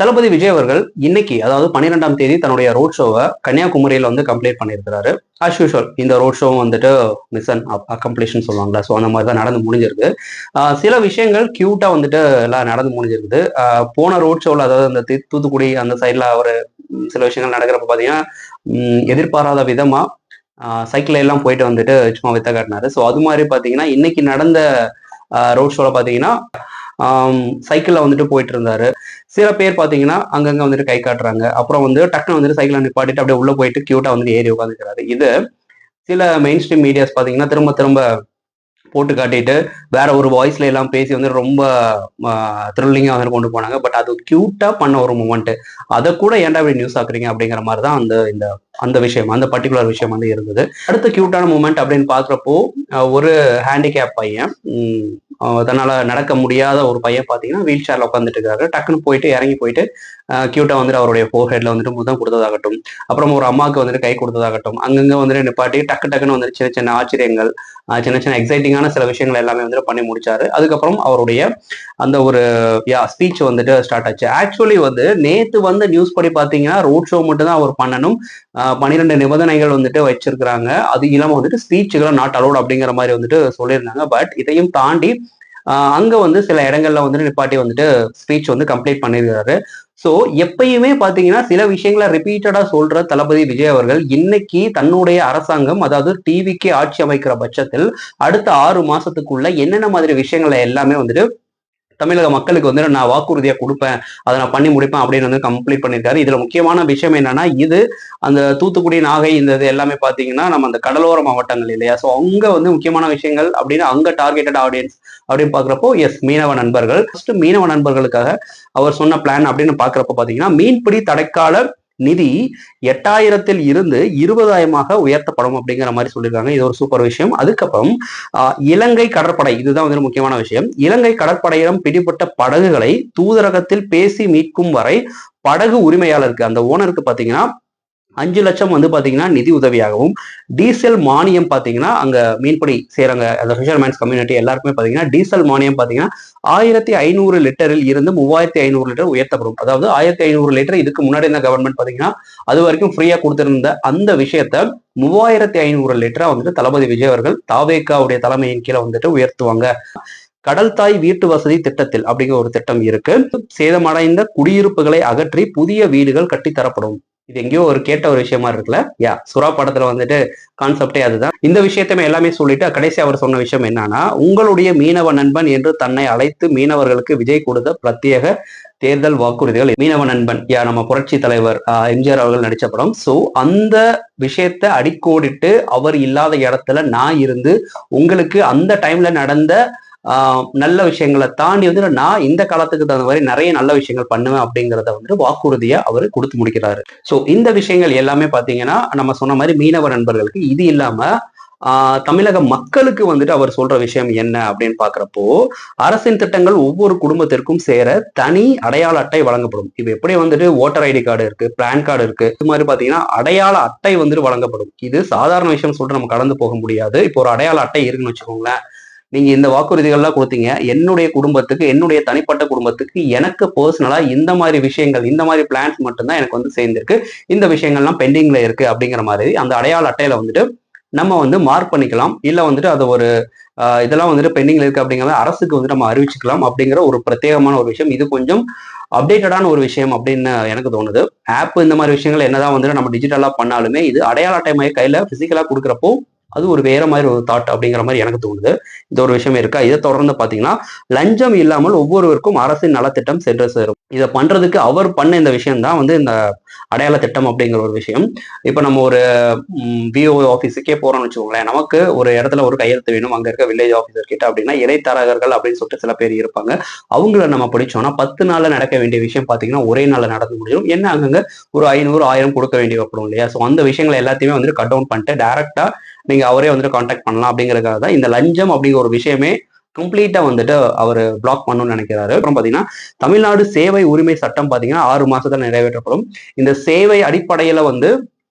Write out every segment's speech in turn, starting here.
தளபதி விஜய் அவர்கள் இன்னைக்கு அதாவது 12ஆம் தேதி தன்னுடைய ரோட் ஷோவை கன்னியாகுமரியில வந்து கம்ப்ளீட் பண்ணியிருக்கிறாரு. ஆஸ் யூஷுவல் இந்த ரோட் ஷோ வந்துட்டு மிஷன் அக்கம்ப்ளிஷன் சொல்லுவாங்களா, ஸோ அந்த மாதிரி தான் நடந்து முடிஞ்சிருக்கு. சில விஷயங்கள் கியூட்டா வந்துட்டு எல்லாம் நடந்து முடிஞ்சிருக்குது. போன ரோட் ஷோவில் அதாவது அந்த தூத்துக்குடி அந்த சைட்ல ஒரு சில விஷயங்கள் நடக்கிறப்ப பார்த்தீங்கன்னா எதிர்பாராத விதமா சைக்கிள் எல்லாம் போயிட்டு வந்துட்டு சும்மா வித்த காட்டினாரு. ஸோ அது மாதிரி பார்த்தீங்கன்னா இன்னைக்கு நடந்த ரோட் ஷோல பார்த்தீங்கன்னா சைக்கிள்ல வந்துட்டு போயிட்டு இருந்தாரு. சில பேர் பாத்தீங்கன்னா அங்கங்க வந்துட்டு கை காட்டுறாங்க. அப்புறம் வந்து டக்குனு வந்துட்டு சைக்கிள் நிப்பாட்டிட்டு அப்படியே உள்ள போயிட்டு கியூட்டா வந்து ஏறி உட்காந்துக்கிறாரு. இது சில மெயின் ஸ்ட்ரீம் மீடியாஸ் பாத்தீங்கன்னா திரும்ப திரும்ப போட்டு காட்டிட்டு வேற ஒரு வாய்ஸ்ல எல்லாம் பேசி வந்து ரொம்ப த்ரில்லிங்கா வந்து கொண்டு போனாங்க. பட் அது கியூட்டா பண்ண ஒரு மூமெண்ட். அதை கூட ஏன்டா இப்படி நியூஸ் ஆக்குறீங்க அப்படிங்கிற மாதிரி தான் அந்த விஷயம், அந்த பர்டிகுலர் விஷயம் வந்து இருந்தது. அடுத்த கியூட்டான மூமெண்ட் அப்படின்னு பாக்குறப்போ ஒரு ஹேண்டிகேப் பையன், தன்னால நடக்க முடியாத ஒரு பையன் பாத்தீங்கன்னா வீல் சேர்ல உட்காந்துட்டு இருக்காரு. டக்குன்னு போயிட்டு இறங்கி போயிட்டு கியூட்டா வந்துட்டு அவருடைய ஃபோர்ஹெட்ல வந்துட்டு முத்தம் கொடுத்ததாகட்டும், அப்புறம் ஒரு அம்மாவுக்கு வந்துட்டு கை கொடுத்ததாகட்டும், அங்கங்க வந்துட்டு நிப்பாட்டி டக்குன்னு வந்துட்டு சின்ன சின்ன ஆச்சரியங்கள், சின்ன சின்ன எக்ஸைட்டிங்கான சில விஷயங்கள் எல்லாமே வந்துட்டு பண்ணி முடிச்சாரு. அதுக்கப்புறம் அவருடைய அந்த ஒரு ஸ்பீச் வந்துட்டு ஸ்டார்ட் ஆச்சு. ஆக்சுவலி வந்து நேத்து வந்து நியூஸ் படி பாத்தீங்கன்னா ரோட் ஷோ மட்டும் தான் அவர் பண்ணணும், 12 நிபந்தனைகள் வந்துட்டு வச்சிருக்கிறாங்க, அது இல்லாம வந்துட்டு ஸ்பீச்சுகளை நாட் அலோட் அப்படிங்கிற மாதிரி வந்துட்டு சொல்லியிருந்தாங்க. பட் இதையும் தாண்டி அங்க வந்து சில இடங்கள்ல வந்துட்டு நிப்பாட்டி வந்துட்டு ஸ்பீச் வந்து கம்ப்ளீட் பண்ணியிருக்காரு. சோ எப்பயுமே பாத்தீங்கன்னா சில விஷயங்களை ரிப்பீட்டடா சொல்ற தளபதி விஜய் அவர்கள் இன்னைக்கு தன்னுடைய அரசாங்கம் அதாவது டிவிக்கு ஆட்சி அமைக்கிற பட்சத்தில் அடுத்த 6 மாசத்துக்குள்ள என்னென்ன மாதிரி விஷயங்களை எல்லாமே வந்துட்டு தமிழக மக்களுக்கு வந்து நான் வாக்குறுதியா கொடுப்பேன், அதை நான் பண்ணி முடிப்பேன் அப்படின்னு வந்து கம்ப்ளீட் பண்ணியிருக்காரு. இதுல முக்கியமான விஷயம் என்னன்னா, இது அந்த தூத்துக்குடி, நாகை இந்த இது எல்லாமே பாத்தீங்கன்னா நம்ம அந்த கடலோர மாவட்டங்கள் இல்லையா, ஸோ அங்க வந்து முக்கியமான விஷயங்கள் அப்படின்னு அங்க டார்கெட்டட் ஆடியன்ஸ் அப்படின்னு பாக்குறப்போ எஸ் மீனவ நண்பர்கள். ஃபர்ஸ்ட் மீனவ நண்பர்களுக்காக அவர் சொன்ன பிளான் அப்படின்னு பாக்குறப்ப பாத்தீங்கன்னா மீன்பிடி தடைக்கால நிதி 8000 இருந்து 20,000 உயர்த்தப்படும் அப்படிங்கிற மாதிரி சொல்லியிருக்காங்க. இது ஒரு சூப்பர் விஷயம். அதுக்கப்புறம் இலங்கை கடற்படை, இதுதான் வந்து முக்கியமான விஷயம். இலங்கை கடற்படையிடம் பிடிபட்ட படகுகளை தூதரகத்தில் பேசி மீட்கும் வரை படகு உரிமையாளருக்கு அந்த ஓனருக்கு பாத்தீங்கன்னா 5 லட்சம் வந்து பாத்தீங்கன்னா நிதி உதவியாகவும், டீசல் மானியம் பாத்தீங்கன்னா அங்க மீன்பிடி செய்யறாங்க அந்த ஃபிஷர்மேன்ஸ் கம்யூனிட்டி எல்லாருக்குமே பாத்தீங்கன்னா டீசல் மானியம் பாத்தீங்கன்னா 1500 லிட்டரில் இருந்து 3500 லிட்டர் உயர்த்தப்படும். அதாவது 1500 லிட்டர் இதுக்கு முன்னாடி இருந்த கவர்மெண்ட் பாத்தீங்கன்னா அது வரைக்கும் ஃப்ரீயா கொடுத்திருந்த அந்த விஷயத்த 3500 லிட்டரா வந்துட்டு தளபதி விஜய் அவர்கள் தாவேகாவுடைய தலைமையின் கீழே வந்துட்டு உயர்த்துவாங்க. கடல் தாய் வீட்டு வசதி திட்டத்தில் அப்படிங்கிற ஒரு திட்டம் இருக்கு. சேதமடைந்த குடியிருப்புகளை அகற்றி புதிய வீடுகள் கட்டித்தரப்படும். இது எங்கேயோ ஒரு கேட்ட ஒரு விஷயமா இருக்குல்ல. சுறா படத்துல வந்துட்டு கான்செப்டே அதுதான். இந்த விஷயத்தையுமே எல்லாமே சொல்லிட்டு கடைசி அவர் சொன்ன விஷயம் என்னன்னா, உங்களுடைய மீனவ நண்பன் என்று தன்னை அழைத்து மீனவர்களுக்கு விஜய் கொடுத்த பிரத்யேக தேர்தல் வாக்குறுதிகள். மீனவ நண்பன் நம்ம புரட்சி தலைவர் எம்ஜிஆர் அவர்கள் நடிச்ச படம். சோ அந்த விஷயத்த அடிக்கோடிட்டு அவர் இல்லாத இடத்துல நான் இருந்து உங்களுக்கு அந்த டைம்ல நடந்த நல்ல விஷயங்களை தாண்டி வந்து நான் இந்த காலத்துக்கு தகுந்த மாதிரி நிறைய நல்ல விஷயங்கள் பண்ணுவேன் அப்படிங்கிறத வந்து வாக்குறுதியா அவர் கொடுத்து முடிக்கிறாரு. சோ இந்த விஷயங்கள் எல்லாமே பாத்தீங்கன்னா நம்ம சொன்ன மாதிரி மீனவ நண்பர்களுக்கு, இது இல்லாம தமிழக மக்களுக்கு வந்துட்டு அவர் சொல்ற விஷயம் என்ன அப்படின்னு பாக்குறப்போ, அரசின் திட்டங்கள் ஒவ்வொரு குடும்பத்திற்கும் சேர தனி அடையாள அட்டை வழங்கப்படும். இப்ப எப்படி வந்துட்டு ஓட்டர் ஐடி கார்டு இருக்கு, பிளான் கார்டு இருக்கு, இது மாதிரி பாத்தீங்கன்னா அடையாள அட்டை வந்துட்டு வழங்கப்படும். இது சாதாரண விஷயம் சொல்லிட்டு நம்ம கடந்து போக முடியாது. இப்போ ஒரு அடையாள அட்டை இருக்குன்னு வச்சுக்கோங்களேன், நீங்க இந்த வாக்குறுதிகள்லாம் கொடுத்தீங்க, என்னுடைய குடும்பத்துக்கு, என்னுடைய தனிப்பட்ட குடும்பத்துக்கு எனக்கு பர்சனலா இந்த மாதிரி விஷயங்கள், இந்த மாதிரி பிளான்ஸ் மட்டும்தான் எனக்கு வந்து சேர்ந்திருக்கு, இந்த விஷயங்கள்லாம் பெண்டிங்ல இருக்கு அப்படிங்கிற மாதிரி அந்த அடையாள அட்டையில வந்துட்டு நம்ம வந்து மார்க் பண்ணிக்கலாம். இல்ல வந்துட்டு அது ஒரு இதெல்லாம் வந்துட்டு பெண்டிங்ல இருக்கு அப்படிங்கிறத அரசுக்கு வந்து நம்ம அறிவிச்சுக்கலாம் அப்படிங்கிற ஒரு பிரத்யேகமான ஒரு விஷயம். இது கொஞ்சம் அப்டேட்டடான ஒரு விஷயம் அப்படின்னு எனக்கு தோணுது. ஆப் இந்த மாதிரி விஷயங்கள் என்னதான் வந்துட்டு நம்ம டிஜிட்டலா பண்ணாலுமே இது அடையாள அட்டை மாதிரி கையில பிசிக்கலா கொடுக்குறப்போ அது ஒரு வேற மாதிரி ஒரு தாட் அப்படிங்கிற மாதிரி எனக்கு தோணுது. இந்த ஒரு விஷயம் இருக்கா. இதை தொடர்ந்து பாத்தீங்கன்னா லஞ்சம் இல்லாமல் ஒவ்வொருவருக்கும் அரசின் நலத்திட்டம் சென்று சேரும். இதை பண்றதுக்கு அவர் பண்ண இந்த விஷயம் தான் வந்து இந்த அடையாள திட்டம் அப்படிங்கிற ஒரு விஷயம். இப்ப நம்ம ஒரு விஓ ஆஃபீஸுக்கே போறோம்னு வச்சுக்கோங்களேன், நமக்கு ஒரு இடத்துல ஒரு கையெழுத்து வேணும் அங்க இருக்க வில்லேஜ் ஆஃபீஸர் கிட்ட அப்படின்னா இடைத்தரகர்கள் அப்படின்னு சொல்லிட்டு சில பேர் இருப்பாங்க. அவங்கள நம்ம படிச்சோம்னா 10 நாள்ல நடக்க வேண்டிய விஷயம் பாத்தீங்கன்னா ஒரே நாள்ல நடந்து முடியும். என்ன அங்கங்க ஒரு 500 1000 கொடுக்க வேண்டி வைப்படும் இல்லையா. ஸோ அந்த விஷயங்களை எல்லாத்தையுமே வந்துட்டு கட் டவுன் பண்ணிட்டு டைரக்டா நீங்க அவரே வந்துட்டு கான்டாக்ட் பண்ணலாம் அப்படிங்கிறதுக்காக தான் இந்த லஞ்சம் அப்படிங்கிற ஒரு விஷயமே கம்ப்ளீட்டா வந்துட்டு அவர் பிளாக் பண்ணணும்னு நினைக்கிறாரு. அப்புறம் பாத்தீங்கன்னா தமிழ்நாடு சேவை உரிமை சட்டம் பாத்தீங்கன்னா 6 மாசத்துல நிறைவேற்றப்படும். இந்த சேவை அடிப்படையில வந்து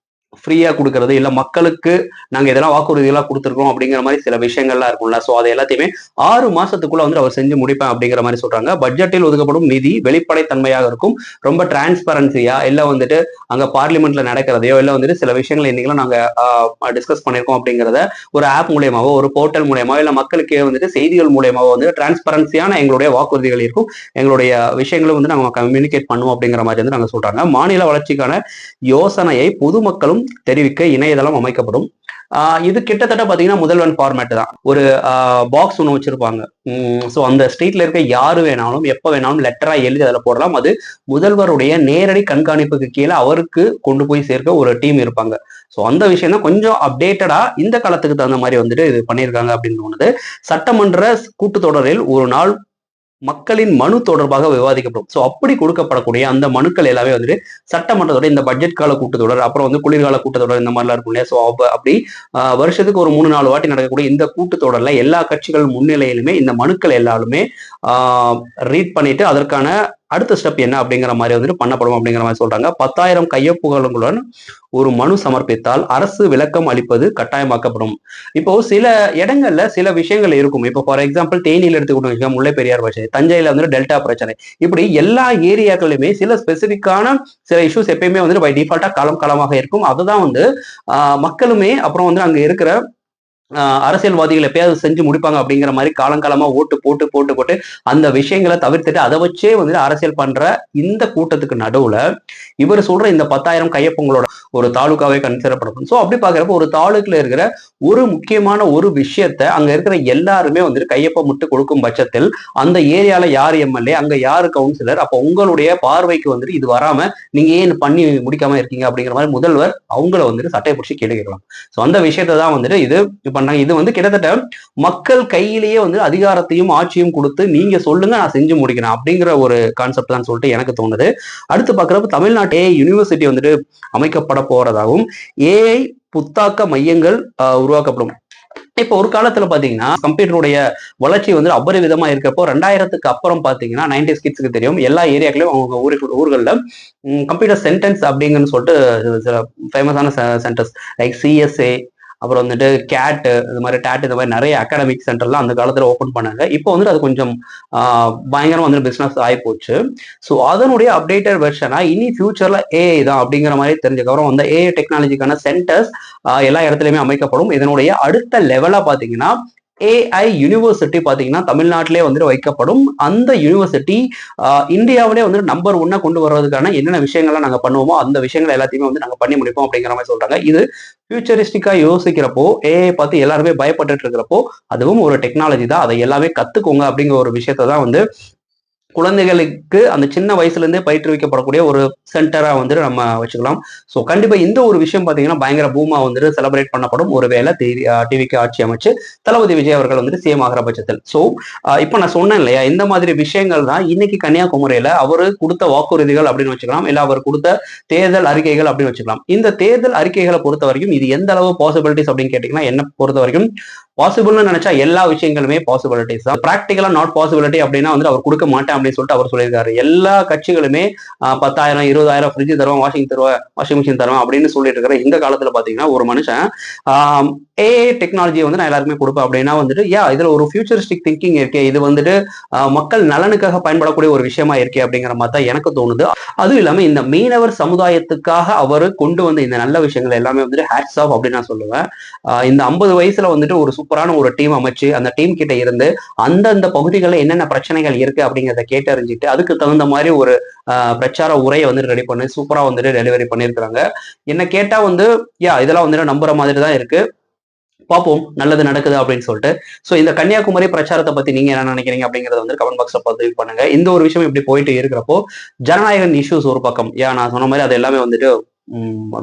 ஃப்ரீயா கொடுக்கறது, இல்ல மக்களுக்கு நாங்க இதெல்லாம் வாக்குறுதிகளா கொடுத்துருக்கோம் அப்படிங்கிற மாதிரி சில விஷயங்கள்லாம் இருக்கும்ல. ஸோ அதை எல்லாத்தையுமே 6 மாசத்துக்குள்ள வந்து அவர் செஞ்சு முடிப்பேன் அப்படிங்கிற மாதிரி சொல்றாங்க. பட்ஜெட்டில் ஒதுக்கப்படும் நிதி வெளிப்படைத்தன்மையாக இருக்கும், ரொம்ப டிரான்ஸ்பரன்சியா, இல்ல வந்துட்டு அங்க பார்லிமெண்ட்ல நடக்கிறதையோ, இல்ல வந்துட்டு சில விஷயங்கள் இன்னைக்கு நாங்க டிஸ்கஸ் பண்ணிருக்கோம் அப்படிங்கிறத ஒரு ஆப் மூலியமாவோ, ஒரு போர்ட்டல் மூலியமாவோ, இல்ல மக்களுக்கே வந்துட்டு செய்திகள் மூலியமாவோ வந்து டிரான்ஸ்பரன்சியான எங்களுடைய வாக்குறுதிகள் இருக்கும், எங்களுடைய விஷயங்களும் வந்து நாங்க கம்யூனிகேட் பண்ணுவோம் அப்படிங்கிற மாதிரி வந்து நாங்க சொல்றாங்க. மாநில வளர்ச்சிக்கான யோசனையை பொதுமக்களும் தெரிவிக்க இணையதளம் அமைக்கப்படும். இது கிட்டத்தட்ட பாத்தீங்கன்னா முதல்வன் ஃபார்மேட் தான். ஒரு பாக்ஸ் ஒன்று வச்சிருப்பாங்க. ஸோ அந்த ஸ்ட்ரீட்ல இருக்க யாரு வேணாலும் எப்ப வேணாலும் லெட்டரா எழுதி அதில் போடலாம். அது முதல்வருடைய நேரடி கண்காணிப்புக்கு கீழே அவருக்கு கொண்டு போய் சேர்க்க ஒரு டீம் இருப்பாங்க. ஸோ அந்த விஷயம் தான் கொஞ்சம் அப்டேட்டடா இந்த காலத்துக்கு தகுந்த மாதிரி வந்துட்டு இது பண்ணியிருக்காங்க அப்படின்னு தோணுது. சட்டமன்ற கூட்டத்தொடரில் ஒரு நாள் மக்களின் மனு தொடர்பாக விவாதிக்கப்படும். ஸோ அப்படி கொடுக்கப்படக்கூடிய அந்த மனுக்கள் எல்லாமே வந்துட்டு சட்டமன்றத்தோட இந்த பட்ஜெட் கால கூட்டத்தொடர், அப்புறம் வந்து குளிர்கால கூட்டத்தொடர் இந்த மாதிரிலாம் இருக்கும் இல்லையா. ஸோ அப்படி வருஷத்துக்கு ஒரு 3-4 வாட்டி நடக்கக்கூடிய இந்த கூட்டத்தொடர்ல எல்லா கட்சிகள் முன்னிலையிலுமே இந்த மனுக்கள் எல்லாருமே ரீட் பண்ணிட்டு அதற்கான அடுத்த ஸ்டெப் என்ன அப்படிங்கிற மாதிரி வந்துட்டு பண்ணப்படும் அப்படிங்கிற மாதிரி சொல்றாங்க. 10,000 கையொப்புகளுடன் ஒரு மனு சமர்ப்பித்தால் அரசு விளக்கம் அளிப்பது கட்டாயமாக்கப்படும். இப்போ சில இடங்கள்ல சில விஷயங்கள் இருக்கும். இப்போ ஃபார் எக்ஸாம்பிள் தேனியில் எடுத்துக்கிட்டோம், முல்லை பெரியார் பிரச்சனை, தஞ்சையில வந்து டெல்டா பிரச்சனை, இப்படி எல்லா ஏரியாக்களுமே சில ஸ்பெசிபிக்கான சில இஷ்யூஸ் எப்பயுமே வந்து பை டிஃபால்ட்டா காலமாக இருக்கும். அதுதான் வந்து மக்களுமே அப்புறம் வந்து அங்க இருக்கிற அரசியல்வாதிகள் எப்பயாவது செஞ்சு முடிப்பாங்க அப்படிங்கிற மாதிரி காலங்காலமா ஓட்டு போட்டு போட்டு போட்டு அந்த விஷயங்களை தவிர்த்துட்டு அதை வச்சே வந்து அரசியல் பண்ற இந்த கூட்டத்துக்கு நடுவுல இவர் சொல்ற இந்த 10,000 கையொப்பங்களோட ஒரு தாலுக்காவே கன்சிடர் பண்ணப்படும். ஸோ அப்படி பாக்குறப்ப ஒரு தாலுக்குல இருக்கிற ஒரு முக்கியமான ஒரு விஷயத்த அங்க இருக்கிற எல்லாருமே வந்துட்டு கையொப்பம் முட்டு கொடுக்கும் பட்சத்தில் அந்த ஏரியால யார் எம்எல்ஏ, அங்க யாரு கவுன்சிலர், அப்ப உங்களுடைய பார்வைக்கு வந்துட்டு இது வராம நீங்க ஏன் பண்ணி முடிக்காம இருக்கீங்க அப்படிங்கிற மாதிரி முதல்வர் அவங்கள வந்துட்டு சட்டை பிடிச்சி கேள்வி கேட்கலாம். ஸோ அந்த விஷயத்தை தான் வந்துட்டு இது பண்றாங்க. இது வந்து கிட்டத்தட்ட மக்கள் கையிலேயே வந்து அதிகாரத்தையும் ஆட்சியும் கொடுத்து நீங்க சொல்லுங்க நான் செஞ்சு முடிக்கிறேன் அப்படிங்கிற ஒரு கான்செப்ட் தான் சொல்லிட்டு எனக்கு தோணுது. அடுத்து பாக்குறப்ப தமிழ்நாட்டு யூனிவர்சிட்டி வந்துட்டு அமைக்கப்பட போறதாகவும் ஏஐ புத்தாக்க மையங்கள் உருவாக்கப்படும். இப்போ ஒரு காலத்துல பாத்தீங்கன்னா கம்ப்யூட்டருடைய வளர்ச்சி வந்து அபரிவிதமா இருக்கப்போ 2000க்கு அப்புறம் பாத்தீங்கன்னா 90s கிட்ஸ்க்கு தெரியும், எல்லா ஏரியாக்களையும் அவங்க ஊர்கள்ல கம்ப்யூட்டர் சென்டென்ஸ் அப்படிங்கன்னு சொல்லிட்டு ஃபேமஸான சென்டர்ஸ் லைக் சிஎஸ்ஏ, அப்புறம் வந்துட்டு கேட், இது மாதிரி டேட், இந்த மாதிரி நிறைய அகாடமிக் சென்டர்லாம் அந்த காலத்துல ஓப்பன் பண்ணாங்க. இப்போ வந்துட்டு அது கொஞ்சம் பயங்கரமா வந்து பிசினஸ் ஆகி போச்சு. ஸோ அதனுடைய அப்டேட்டட் வெர்ஷனா இனி ஃபியூச்சர்ல ஏஐ தான் அப்படிங்கிற மாதிரி தெரிஞ்சக்கப்புறம் அந்த ஏஐ டெக்னாலஜிக்கான சென்டர்ஸ் எல்லா இடத்துலயுமே அமைக்கப்படும். இதனுடைய அடுத்த லெவலா பாத்தீங்கன்னா ஏஐ யூனிவர்சிட்டி பாத்தீங்கன்னா தமிழ்நாட்டிலே வந்துட்டு வைக்கப்படும். அந்த யூனிவர்சிட்டி இந்தியாவிலே வந்து நம்பர் 1 கொண்டு வர்றதுக்கான என்னென்ன விஷயங்கள்லாம் நாங்க பண்ணுவோமோ அந்த விஷயங்கள் எல்லாத்தையுமே வந்து நாங்க பண்ணி முடிப்போம் அப்படிங்கிற மாதிரி சொல்றாங்க. இது ஃபியூச்சரிஸ்டிக்கா யோசிக்கிறப்போ, ஏஐ பார்த்து எல்லாருமே பயப்பட்டு இருக்கிறப்போ அதுவும் ஒரு டெக்னாலஜி தான், அதை எல்லாமே கத்துக்கோங்க அப்படிங்கிற ஒரு விஷயத்தை தான் வந்து குழந்தைகளுக்கு அந்த சின்ன வயசுல இருந்தே பயிற்றுவிக்கப்படக்கூடிய ஒரு சென்டரா வந்துட்டு நம்ம வச்சுக்கலாம். ஸோ கண்டிப்பா இந்த ஒரு விஷயம் பாத்தீங்கன்னா பயங்கர பூமா வந்துட்டு செலிப்ரேட் பண்ணப்படும் ஒருவேளை டிவிக்கு ஆட்சி அமைச்சு தளபதி விஜய் அவர்கள் வந்துட்டு சிஎம் ஆகிற பட்சத்தில். ஸோ இப்ப நான் சொன்னேன் இல்லையா, இந்த மாதிரி விஷயங்கள் தான் இன்னைக்கு கன்னியாகுமரியில அவரு கொடுத்த வாக்குறுதிகள் அப்படின்னு வச்சுக்கலாம், இல்ல அவர் கொடுத்த தேர்தல் அறிக்கைகள் அப்படின்னு வச்சுக்கலாம். இந்த தேர்தல் அறிக்கைகளை பொறுத்த வரைக்கும் இது எந்த அளவு பாசிபிலிட்டிஸ் அப்படின்னு கேட்டீங்கன்னா என்ன பொறுத்த வரைக்கும் பாசிபிள்னு நினைச்சா எல்லா விஷயங்களுமே பாசிபிலிட்டிஸ் தான். பிராக்டிகலா நாட் பாசிபிலிட்டி அப்படின்னா வந்து அவர் கொடுக்க மாட்டேன் அப்படின்னு சொல்லிட்டு அவர் சொல்லியிருக்காரு. எல்லா கட்சிகளுமே 10,000 20,000 ஃப்ரிட்ஜ் தருவோம், வாஷிங் மிஷின் தருவோம் அப்படின்னு சொல்லிட்டு இருக்கிற இந்த காலத்துல பாத்தீங்கன்னா ஒரு மனுஷன் ஏஐ டெக்னாலஜியை வந்து நான் எல்லாருமே கொடுப்பேன் அப்படின்னா வந்துட்டு இதுல ஒரு ஃபியூச்சரிஸ்டிக் திங்கிங் இருக்கே, இது வந்துட்டு மக்கள் நலனுக்காக பயன்படக்கூடிய ஒரு விஷயமா இருக்கே அப்படிங்கிற மாதிரி தான் எனக்கு தோணுது. அதுவும் இல்லாம இந்த மீனவர் சமுதாயத்துக்காக அவர் கொண்டு வந்த இந்த நல்ல விஷயங்கள் எல்லாமே வந்துட்டு ஹேட்ஸ் ஆஃப் அப்படின்னு நான் சொல்லுவேன். இந்த 50 வயசுல வந்துட்டு ஒரு சூப்பரான ஒரு டீம் அமைச்சு அந்த டீம் கிட்ட இருந்து அந்தந்த பகுதிகளில் என்னென்ன பிரச்சனைகள் இருக்கு அப்படிங்கிறத கேட்டறிஞ்சிட்டு அதுக்கு தகுந்த மாதிரி ஒரு பிரச்சார உரையை வந்து ரெடி பண்ணி சூப்பரா வந்துட்டு டெலிவரி பண்ணியிருக்கிறாங்க. என்ன கேட்டா வந்து இதெல்லாம் வந்துட்டு நம்புற மாதிரி தான் இருக்கு, பார்ப்போம் நல்லது நடக்குது அப்படின்னு சொல்லிட்டு. ஸோ இந்த கன்னியாகுமரி பிரச்சாரத்தை பத்தி நீங்க என்ன நினைக்கிறீங்க அப்படிங்கறத வந்து கமெண்ட் பாக்ஸ்ல பதிவு பண்ணுங்க. இந்த ஒரு விஷயம் இப்படி போயிட்டு இருக்கிறப்போ ஜனநாயகன் இஷ்யூஸ் ஒரு பக்கம், நான் சொன்ன மாதிரி அது எல்லாமே வந்துட்டு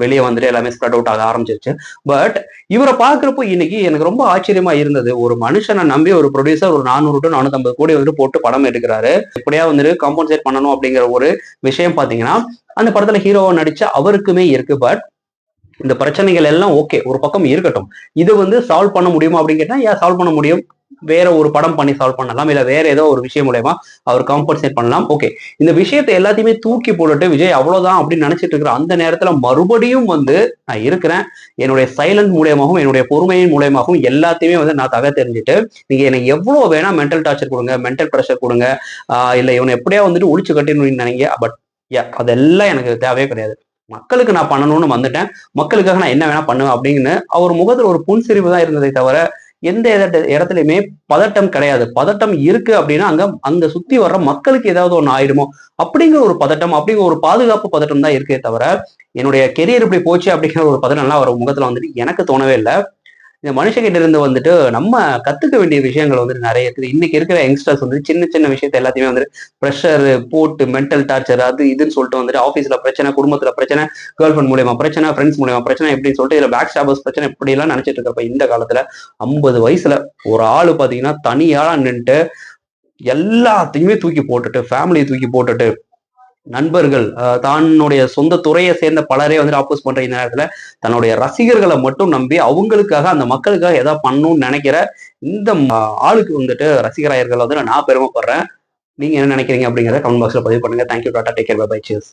வெளியே வந்துட்டு எல்லாமே ஸ்ப்ரெட் அவுட் ஆக ஆரம்பிச்சிருச்சு. பட் இவரை பாக்குறப்போ இன்னைக்கு எனக்கு ரொம்ப ஆச்சரியமா இருந்தது, ஒரு மனுஷனை நம்பி ஒரு ப்ரொடியூசர் ஒரு 400 to 450 கோடி வந்துட்டு போட்டு படம் எடுக்கிறாரு, எப்படியா வந்துட்டு காம்பன்சேட் பண்ணணும் அப்படிங்கிற ஒரு விஷயம் பாத்தீங்கன்னா அந்த படத்துல ஹீரோவா நடிச்ச அவருக்குமே இருக்கு. பட் இந்த பிரச்சனைகள் எல்லாம் ஓகே ஒரு பக்கம் இருக்கட்டும், இது வந்து சால்வ் பண்ண முடியுமா அப்படின்னு கேட்டா சால்வ் பண்ண முடியும். வேற ஒரு படம் பண்ணி சால்வ் பண்ணலாம், இல்ல வேற ஏதோ ஒரு விஷயம் மூலயமா அவர் காம்பன்சேட் பண்ணலாம். ஓகே, இந்த விஷயத்தை எல்லாத்தையுமே தூக்கி போட்டுட்டு விஜய் அவ்வளவுதான் அப்படின்னு நினைச்சிட்டு இருக்கிற அந்த நேரத்துல மறுபடியும் வந்து நான் இருக்கிறேன், என்னுடைய சைலண்ட் மூலியமாகவும் என்னுடைய பொறுமையின் மூலியமாகவும் எல்லாத்தையுமே வந்து நான் தெரிஞ்சுட்டு, நீங்க எனக்கு எவ்வளவு வேணா மென்டல் டார்ச்சர் கொடுங்க, மென்டல் ப்ரெஷர் கொடுங்க, இல்ல இவனை எப்படியா வந்துட்டு ஒழிச்சு கட்டிடணும்னு நினைங்க, பட் அதெல்லாம் எனக்கு தேவையே கிடையாது. மக்களுக்கு நான் பண்ணணும்னு வந்துட்டேன், மக்களுக்காக நான் என்ன வேணா பண்ணுவேன் அப்படின்னு அவர் முகத்துல ஒரு புன்சிரிப்பு தான் இருந்ததை தவிர எந்த இடத்துலயுமே பதட்டம் கிடையாது. பதட்டம் இருக்கு அப்படின்னா அங்க அங்க சுத்தி வர்ற மக்களுக்கு ஏதாவது ஒண்ணு ஆயிடுமோ அப்படிங்கிற ஒரு பதட்டம், அப்படிங்கிற ஒரு பாதுகாப்பு பதட்டம் தான் இருக்கே தவிர என்னுடைய கெரியர் இப்படி போச்சு அப்படிங்கிற ஒரு பதட்டம்லாம் அவர் முகத்துல வந்துட்டு எனக்கு தோணவே இல்லை. இந்த மனுஷங்கிட்ட இருந்து வந்துட்டு நம்ம கத்துக்க வேண்டிய விஷயங்கள் வந்துட்டு நிறைய இருக்குது. இன்னைக்கு இருக்கிற யங்ஸ்டர்ஸ் வந்து சின்ன சின்ன விஷயத்த எல்லாத்தையுமே வந்துட்டு ப்ரெஷர் போட்டு மென்டல் டார்ச்சர் அது இதுன்னு சொல்லிட்டு வந்துட்டு ஆஃபீஸ்ல பிரச்சனை, குடும்பத்துல பிரச்சனை, கேர்ள் ஃப்ரெண்ட் மூலியமா பிரச்சனை, ஃப்ரெண்ட்ஸ் மூலியமா பிரச்சனை எப்படின்னு சொல்லிட்டு இதுல பேக் ஸ்டாபர்ஸ் பிரச்சனை இப்படி எல்லாம் நினைச்சிட்டு இருக்கப்ப இந்த காலத்துல 50 வயசுல ஒரு ஆளு பாத்தீங்கன்னா தனியாளா நின்றுட்டு எல்லாத்தையுமே தூக்கி போட்டுட்டு, ஃபேமிலியை தூக்கி போட்டுட்டு, நண்பர்கள் தன்னுடைய சொந்த துறையை சேர்ந்த பலரே வந்துட்டு ஆப்போஸ் பண்ற இந்த நேரத்துல தன்னுடைய ரசிகர்களை மட்டும் நம்பி அவங்களுக்காக அந்த மக்களுக்காக ஏதாவது பண்ணணும்னு நினைக்கிற இந்த ஆளுக்கு வந்துட்டு ரசிகராயர்கள் வந்து நான் பெருமைப்படுறேன். நீங்க என்ன நினைக்கிறீங்க அப்படிங்கிறத கமெண்ட் பாக்ஸ்ல பதிவு பண்ணுங்க. Thank you, tata, take care, bye bye, cheese.